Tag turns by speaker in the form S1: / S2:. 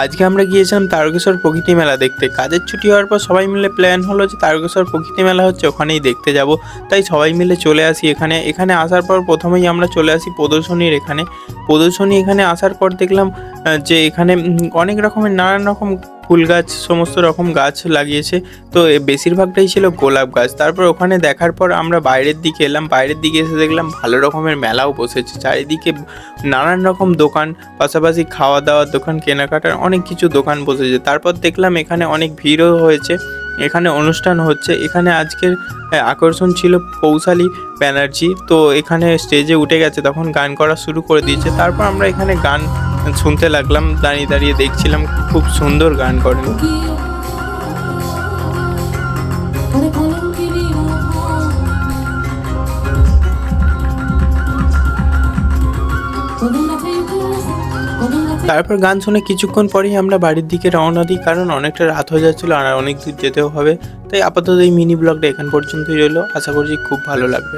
S1: আজকে আমরা গিয়েছিলাম তারকেশ্বর প্রকৃতি মেলা দেখতে। কাজের ছুটি হওয়ার পর সবাই মিলে প্ল্যান হলো যে তারকেশ্বর প্রকৃতি মেলা হচ্ছে, ওখানেই দেখতে যাব। তাই সবাই মিলে চলে আসি এখানে। এখানে আসার পর প্রথমেই আমরা চলে আসি প্রদর্শনীর এখানে। প্রদর্শনী এখানে আসার পর দেখলাম যে এখানে অনেক রকমের নানান রকম ফুল গাছ, সমস্ত রকম গাছ লাগিয়েছে। তো বেশিরভাগটাই ছিল গোলাপ গাছ। তারপর ওখানে দেখার পর আমরা বাইরের দিকে এলাম। বাইরের দিকে এসে দেখলাম ভালো রকমের মেলাও বসেছে। চারিদিকে নানান রকম দোকান, পাশাপাশি খাওয়া দাওয়ার দোকান, কেনাকাটার অনেক কিছু দোকান বসেছে। তারপর দেখলাম এখানে অনেক ভিড়ও হয়েছে, এখানে অনুষ্ঠান হচ্ছে। এখানে আজকের আকর্ষণ ছিল পৌশালী ব্যানার্জি। তো এখানে স্টেজে উঠে গেছে, তখন গান করা শুরু করে দিয়েছে। তারপর আমরা এখানে গান শুনতে লাগলাম, দাঁড়িয়ে দাঁড়িয়ে দেখছিলাম। খুব সুন্দর গান করেন। তারপর গান শুনে কিছুক্ষণ পরেই আমরা বাড়ির দিকে রওনা দিই, কারণ অনেকটা রাত হয়ে যাচ্ছিলো আর অনেক দূর যেতেও হবে। তাই আপাতত এই মিনি ব্লগটা এখান পর্যন্তই রইলো। আশা করছি খুব ভালো লাগবে।